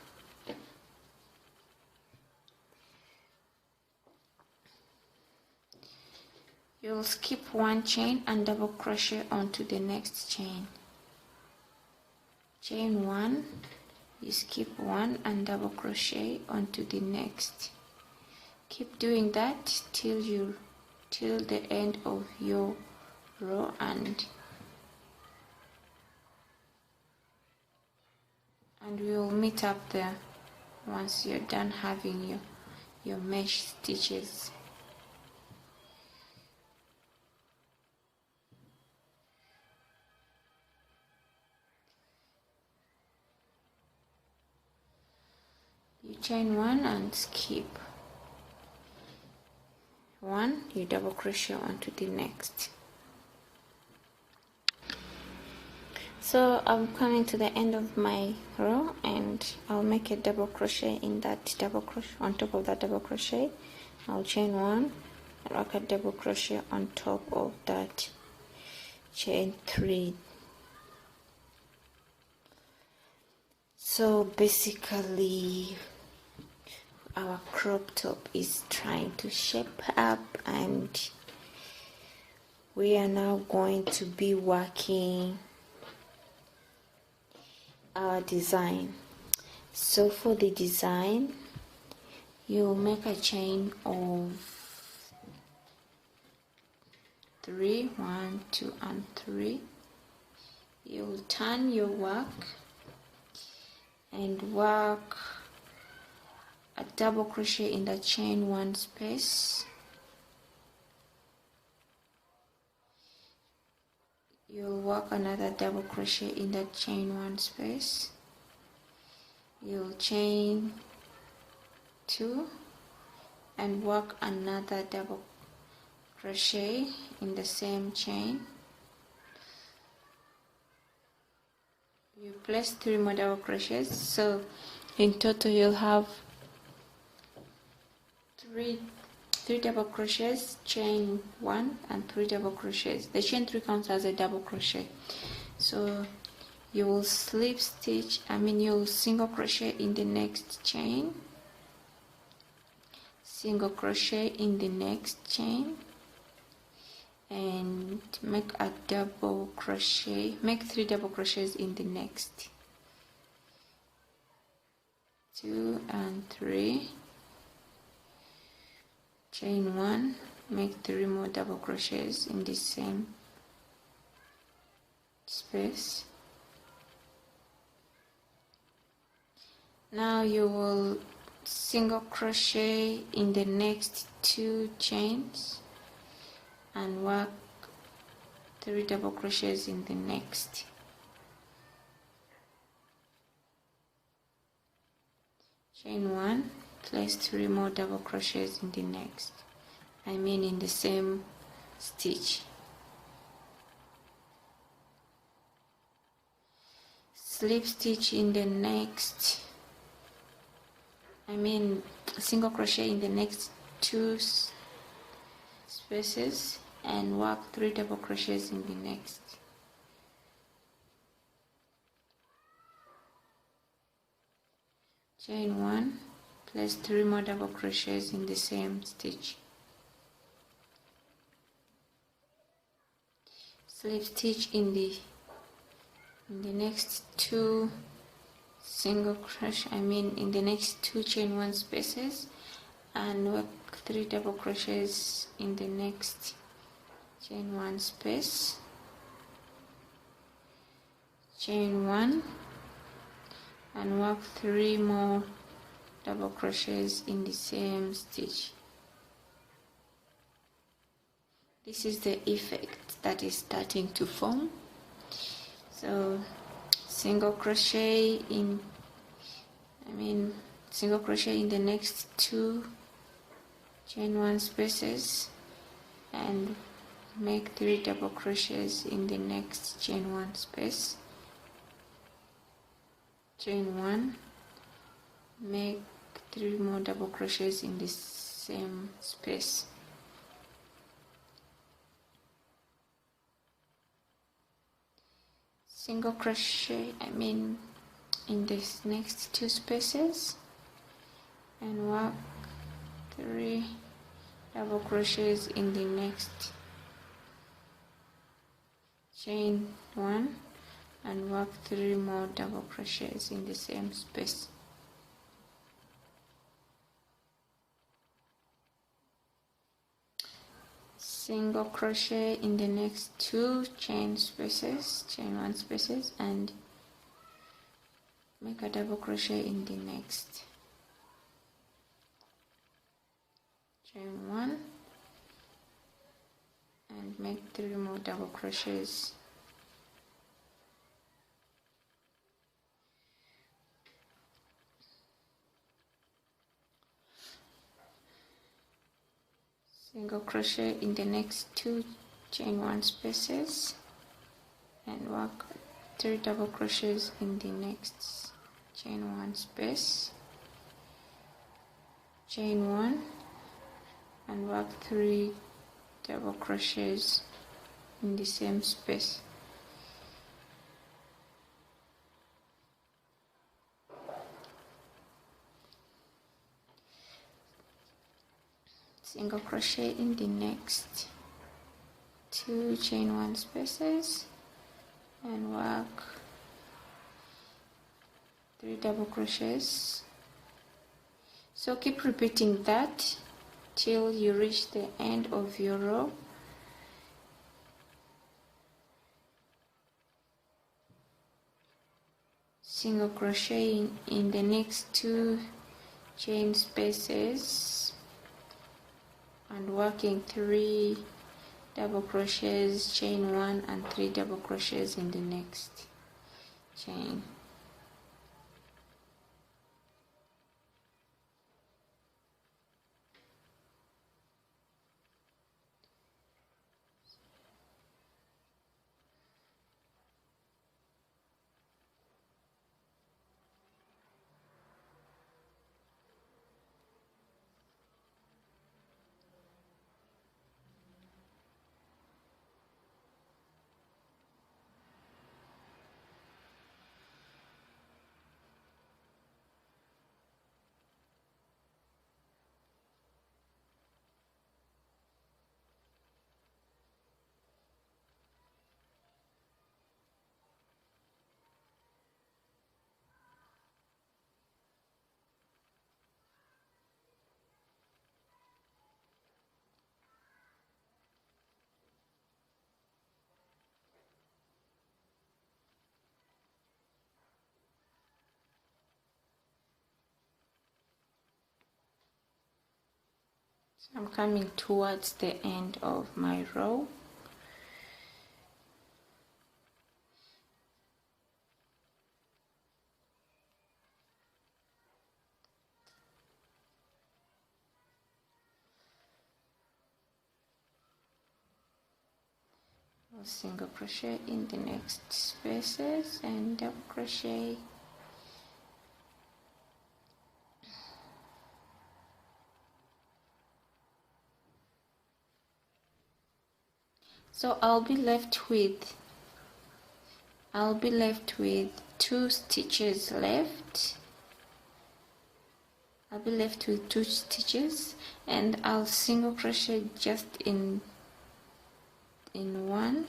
You'll skip 1 chain and double crochet onto the next chain. Chain 1, you skip 1 and double crochet onto the next. Keep doing that till the end of your row, and we'll meet up there once you're done having your mesh stitches. You chain 1 and skip 1, you double crochet onto the next. So I'm coming to the end of my row, and I'll make a double crochet in that double crochet. On top of that double crochet, I'll chain 1 and work a double crochet on top of that, chain 3. So basically our crop top is trying to shape up, and we are now going to be working our design. So for the design, you'll make a chain of 3, 1, 2 and 3. You'll turn your work and work a double crochet in the chain 1 space. You'll work another double crochet in that chain 1 space. You'll chain 2 and work another double crochet in the same chain. You place 3 more double crochets, so in total you'll have 3 double crochets, chain 1 and 3 double crochets. The chain 3 counts as a double crochet. So you will slip stitch, you'll single crochet in the next chain, single crochet in the next chain, and make a double crochet, make 3 double crochets in the next, 2 and 3, chain 1, make 3 more double crochets in the same space. Now you will single crochet in the next 2 chains and work 3 double crochets in the next. Chain 1, place 3 more double crochets in the next, in the same stitch. Slip stitch in the next, single crochet in the next 2 spaces and work 3 double crochets in the next. Chain 1, place 3 more double crochets in the same stitch. Slip stitch in the in the next two single crochet, in the next two chain one spaces, and work 3 double crochets in the next chain one space, chain one, and work 3 more double crochets in the same stitch. This is the effect that is starting to form. So single crochet in the next two chain one spaces, and make 3 double crochets in the next chain one space, chain one, make 3 more double crochets in the same space, single crochet in this next two spaces, and work 3 double crochets in the next chain one, and work 3 more double crochets in the same space. Single crochet in the next two chain one spaces, and make a double crochet in the next chain one, and make 3 more double crochets single crochet in the next two chain one spaces, and work 3 double crochets in the next chain one space, chain one, and work 3 double crochets in the same space. Single crochet in the next two chain one spaces, and work 3 double crochets. So keep repeating that till you reach the end of your row. Single crochet in the next two chain spaces, and working 3 double crochets, chain one, and 3 double crochets in the next chain. So I'm coming towards the end of my row. Single crochet in the next spaces, and double crochet so I'll be left with two stitches left. I'll be left with 2 stitches, and I'll single crochet just in one,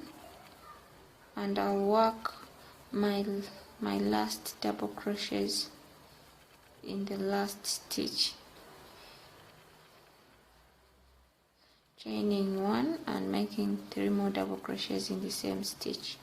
and I'll work my last double crochets in the last stitch, chaining one and making 3 more double crochets in the same stitch.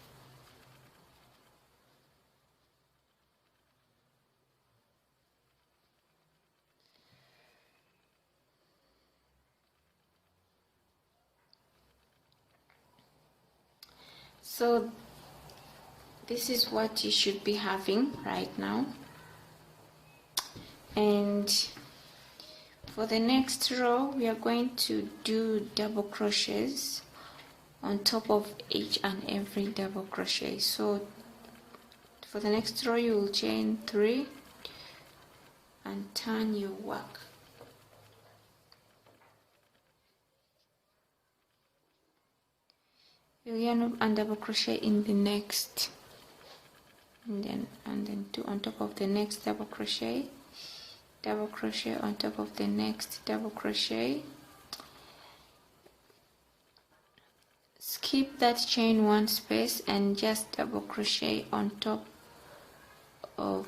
So this is what you should be having right now. And for the next row, we are going to do double crochets on top of each and every double crochet. So for the next row, you will chain 3 and turn your work. You'll yarn up and double crochet in the next, and then 2 on top of the next double crochet on top of the next double crochet. Skip that chain 1 space and just double crochet on top of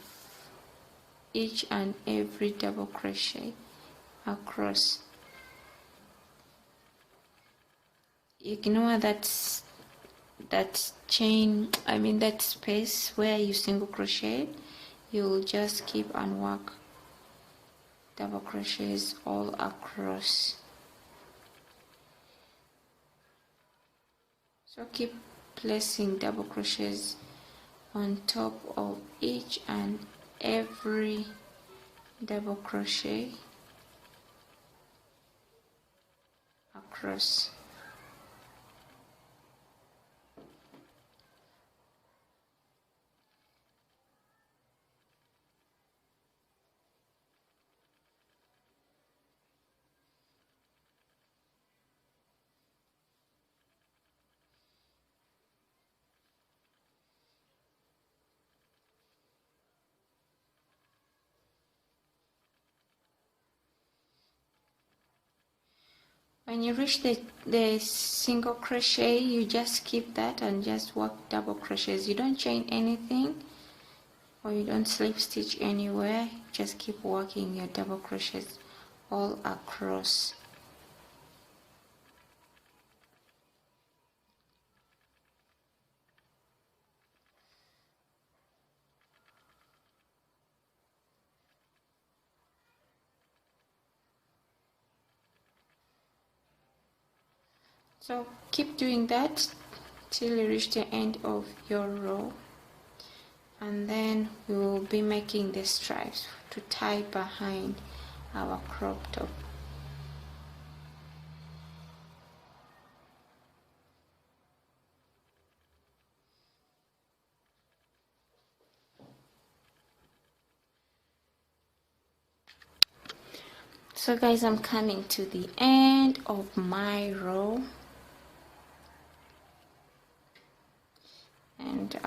each and every double crochet across. Ignore that chain, that space where you single crochet. You'll just keep and work double crochets all across. So keep placing double crochets on top of each and every double crochet across. When you reach the single crochet, you just keep that and just work double crochets. You don't chain anything or you don't slip stitch anywhere. Just keep working your double crochets all across. So keep doing that till you reach the end of your row, and then we will be making the stripes to tie behind our crop top. So guys, I'm coming to the end of my row, and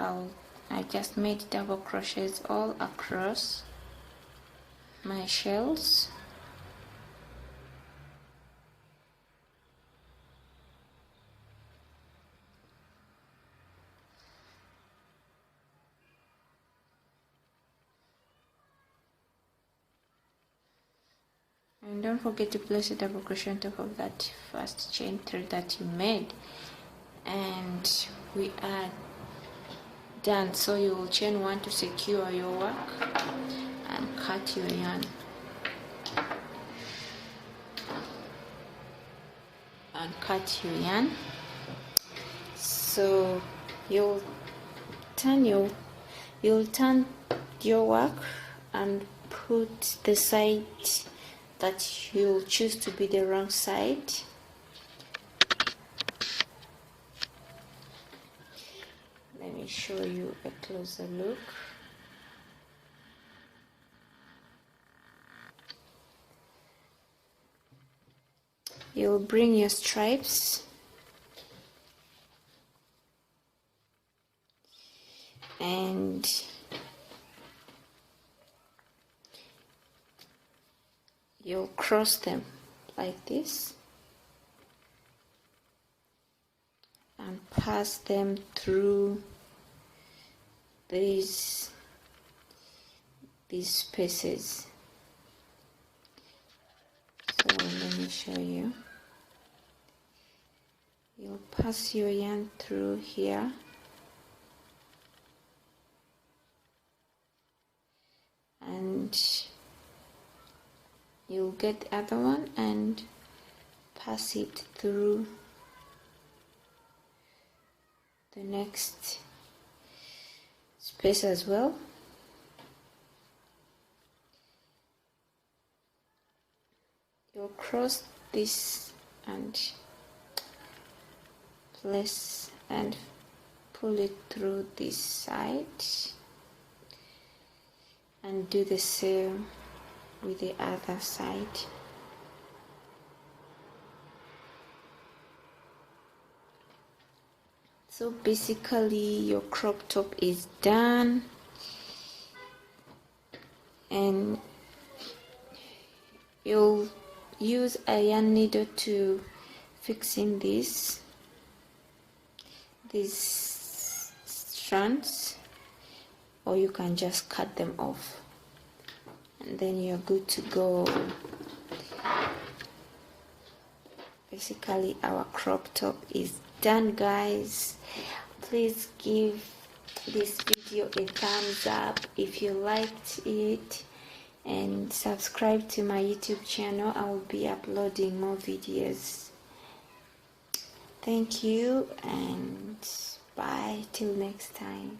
I just made double crochets all across my shells. And don't forget to place a double crochet on top of that first chain 3 that you made, and we are done. So you will chain 1 to secure your work and cut your yarn, so you'll turn your work and put the side that you'll choose to be the wrong side. Let me show you a closer look. You'll bring your stripes and you'll cross them like this and pass them through these spaces. So let me show you. You'll pass your yarn through here, and you'll get the other one and pass it through the next space as well. You'll cross this and place and pull it through this side, and do the same with the other side. So basically your crop top is done, and you'll use a yarn needle to fix in these strands, or you can just cut them off and then you're good to go. Basically our crop top is done, guys. Please give this video a thumbs up if you liked it, and subscribe to my YouTube channel. I will be uploading more videos. Thank you, and bye till next time.